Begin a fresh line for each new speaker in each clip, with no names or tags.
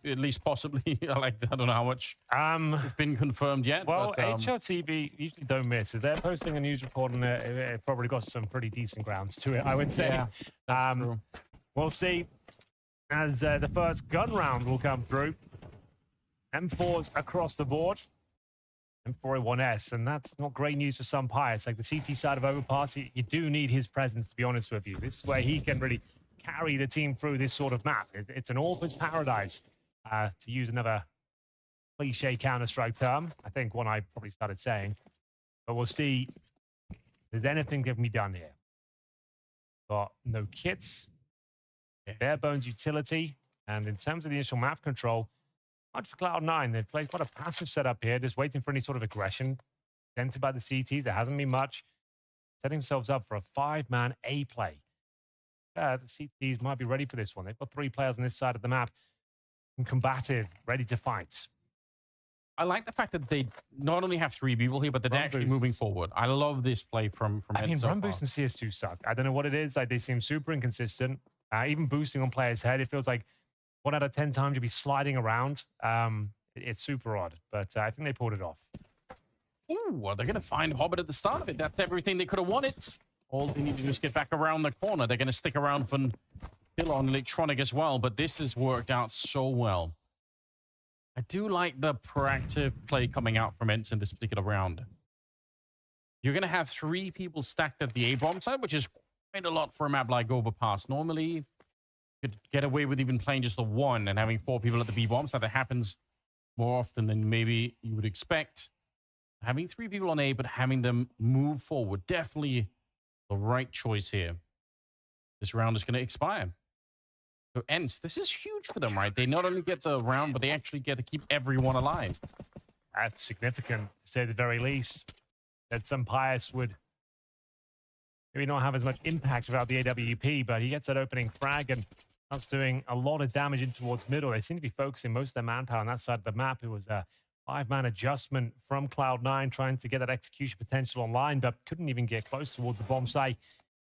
at least possibly. I don't know how much it's been confirmed yet.
Well,
but,
HLTV usually don't miss. If they're posting a news report on it, it probably got some pretty decent grounds to it, I would say.
Yeah, that's true.
We'll see as the first gun round will come through. M4s across the board. M4A1S, and that's not great news for some Pius. Like the CT side of Overpass, you do need his presence, to be honest with you. This is where he can really carry the team through this sort of map. It's an AWP's paradise, to use another cliche Counter-Strike term. I think one I probably started saying. But we'll see if there's anything that can be done here. Got no kits, bare bones utility, and in terms of the initial map control, much for Cloud9. They've played quite a passive setup here, just waiting for any sort of aggression. Dented by the CTs, there hasn't been much. Setting themselves up for a 5-man A play. The CTs might be ready for this one. They've got 3 players on this side of the map. Combative, ready to fight.
I like the fact that they not only have 3 people here, but they're actually moving forward. I love this play from
I mean, run boost and CS2 suck. I don't know what it is. Like, they seem super inconsistent. Even boosting on players' head, it feels like 1 out of 10 times you'll be sliding around. It's super odd, but I think they pulled it off.
Ooh, well, they're going to find Hobbit at the start of it. That's everything they could have wanted. All they need to do is get back around the corner. They're going to stick around for kill on Electronic as well, but this has worked out so well. I do like the proactive play coming out from Ents in this particular round. You're going to have 3 people stacked at the A-bomb side, which is quite a lot for a map like Overpass. Normally, you could get away with even playing just the 1 and having 4 people at the B-bomb side. That happens more often than maybe you would expect. Having 3 people on A, but having them move forward, definitely the right choice here. This round is going to expire. So Ents, this is huge for them, right? They not only get the round, but they actually get to keep everyone alive.
That's significant, to say the very least. That some Pius would maybe not have as much impact without the AWP, but he gets that opening frag and that's doing a lot of damage in towards middle. They seem to be focusing most of their manpower on that side of the map. It was a 5-man adjustment from Cloud9 trying to get that execution potential online, but couldn't even get close towards the bomb site.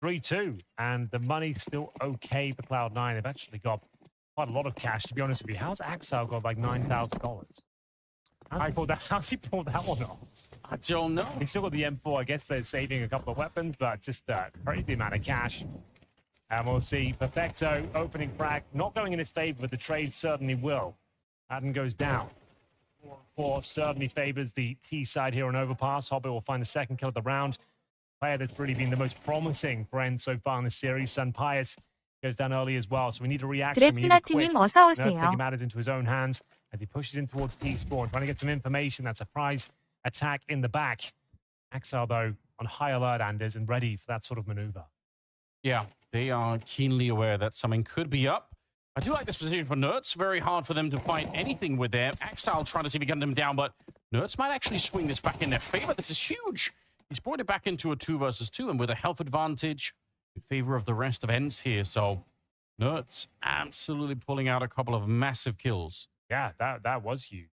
3-2, and the money's still okay for Cloud9. They've actually got quite a lot of cash, to be honest with you. How's Axel got like $9,000? How's he pulled that one off?
I don't know.
He's still got the M4. I guess they're saving a couple of weapons, but just a crazy amount of cash. And we'll see Perfecto opening frag, not going in his favor, but the trade certainly will. Madden goes down. 4 certainly favors the T side here on Overpass. Hobbit will find the second kill of the round. Player that's really been the most promising for Ents so far in the series. Sun Pius goes down early as well, so we need a reaction.
드랩스나트님 어서 오세요.
Taking matters into his own hands as he pushes in towards T-Spawn, trying to get some information. That surprise attack in the back. Axel, though, on high alert, Anders, and ready for that sort of maneuver.
Yeah, they are keenly aware that something could be up. I do like this position for Nerds. Very hard for them to find anything with them. Axel trying to see if he can get them down, but Nerds might actually swing this back in their favor. This is huge. He's brought it back into a 2 versus 2, and with a health advantage in favor of the rest of Ents here. So Nerds absolutely pulling out a couple of massive kills.
Yeah, that was huge.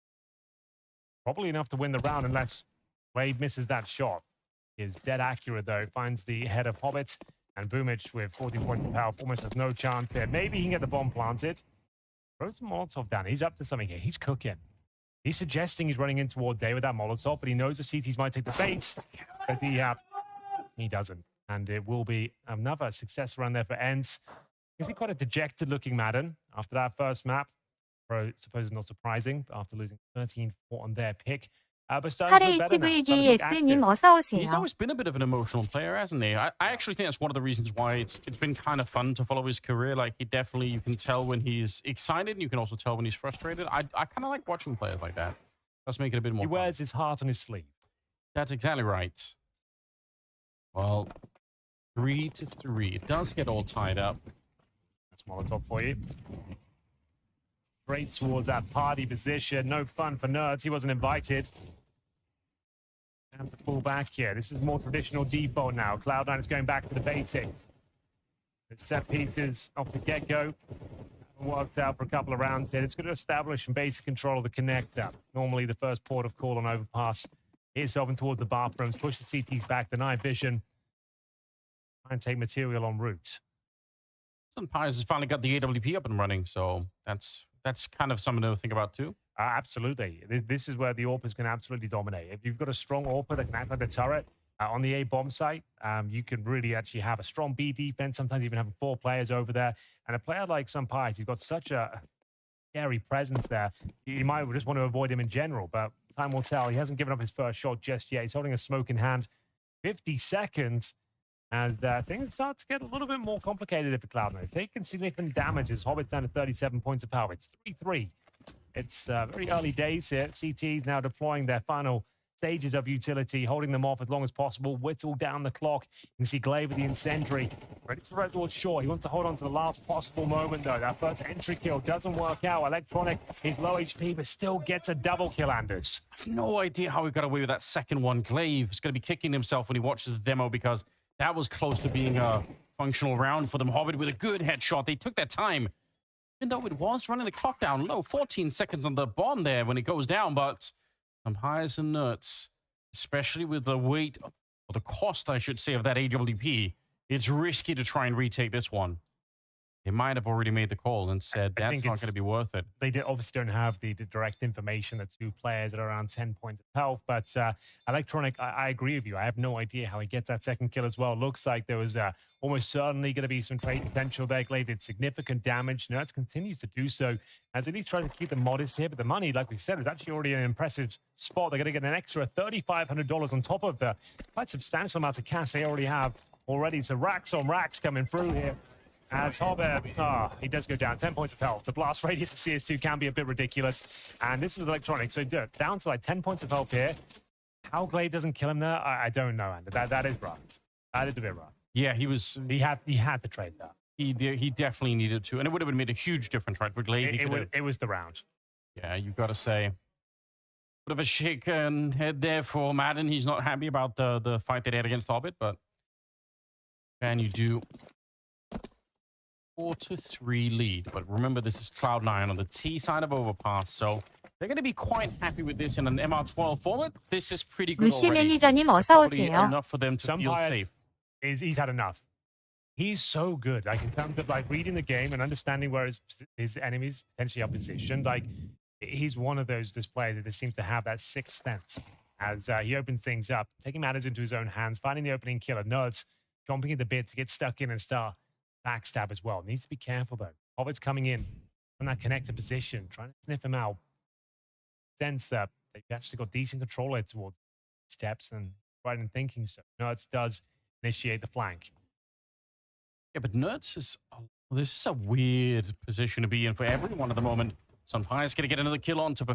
Probably enough to win the round unless Wade misses that shot. Is dead accurate, though. Finds the head of Hobbit, and Boomich with 14 points of health almost has no chance here. Maybe he can get the bomb planted. Throws a Molotov down. He's up to something here. He's cooking. He's suggesting he's running in towards A with that Molotov, but he knows the CTs might take the bait. But he doesn't. And it will be another success run there for Ents. Isn't quite a dejected-looking Madden after that first map. I suppose not surprising, after losing 13-4 on their pick. But starting to feel better now.
TVJS님 어서 오세요.
He's always been a bit of an emotional player, hasn't he? I actually think that's one of the reasons why it's been kind of fun to follow his career. Like, he definitely, you can tell when he's excited, and you can also tell when he's frustrated. I kind of like watching players like that. Let's make it a bit more
fun. He wears his heart on his sleeve.
That's exactly right. Well, 3-3. It does get all tied up.
That's Molotov for you. Straight towards that party position. No fun for Nerds. He wasn't invited. Have to pull back here. This is more traditional default now. Cloud9 is going back to the basics. Set pieces off the get-go. Worked out for a couple of rounds here. It's going to establish some basic control of the connector. Normally, the first port of call on Overpass is open towards the bathrooms. Push the CTs back, deny vision. Try and take material en route.
Sun Pius has finally got the AWP up and running, so that's that's kind of something to think about too.
Absolutely. This is where the AWPers can absolutely dominate. If you've got a strong AWPer that can act like the turret on the A bomb site, you can really actually have a strong B defense, sometimes even having 4 players over there. And a player like Sampais, he's got such a scary presence there. You might just want to avoid him in general, but time will tell. He hasn't given up his first shot just yet. He's holding a smoke in hand. 50 seconds. And things start to get a little bit more complicated for Cloud9. Taking significant damages. Hobbit's down to 37 points of power. It's 3-3. It's very early days here. CT is now deploying their final stages of utility, holding them off as long as possible, whittle down the clock. You can see Glaive with the incendiary, ready to throw towards shore. He wants to hold on to the last possible moment, though. That first entry kill doesn't work out. Electronic is low HP, but still gets a double kill, Anders.
I have no idea how he got away with that second one. Glaive is going to be kicking himself when he watches the demo because that was close to being a functional round for them. Hobbit with a good headshot. They took their time, even though it was running the clock down low. 14 seconds on the bomb there when it goes down, but some highs and nuts, especially with the weight, or the cost, I should say, of that AWP. It's risky to try and retake this one. They might have already made the call and said that's not going to be worth it.
They obviously don't have the direct information that 2 players at around 10 points of health. But Electronic, I agree with you. I have no idea how he gets that second kill as well. Looks like there was almost certainly going to be some trade potential there. Glaive did significant damage. Nerds continues to do so as at least trying to keep them modest here. But the money, like we said, is actually already an impressive spot. They're going to get an extra $3,500 on top of the quite substantial amounts of cash they already have already. So racks on racks coming through here. As Hobbit, he does go down, 10 points of health. The blast radius of CS2 can be a bit ridiculous. And this was Electronic, so down to like 10 points of health here. How Glaive doesn't kill him there, I don't know, Andy. That is rough. That is a bit rough.
Yeah, he was.
He had to trade that.
He definitely needed to, and it would have made a huge difference, right? For Glaive,
it was the round.
Yeah, you got to say. Bit of a shaken head there for Madden. He's not happy about the fight that he had against Hobbit, but can you do 4-3 lead? But remember, this is Cloud9 on the T side of Overpass, so they're going to be quite happy with this in an MR12 format. This is pretty good
루시
already.
매니저님 어서
Probably
오세요.
enough for them to feel safe.
He's had enough. He's so good, like in terms of like reading the game and understanding where his enemies potentially are positioned. Like he's one of those players that just seems to have that sixth sense as he opens things up, taking matters into his own hands, finding the opening killer. Nerds jumping at the bit to get stuck in and start backstab as well. Needs to be careful though. Hobbit's coming in from that connector position, trying to sniff him out. Sense that they've actually got decent control there towards steps and right in thinking so. Nerds does initiate the flank.
Yeah, but Nerds is this is a weird position to be in for everyone at the moment. Sunfire's going to get another kill on top of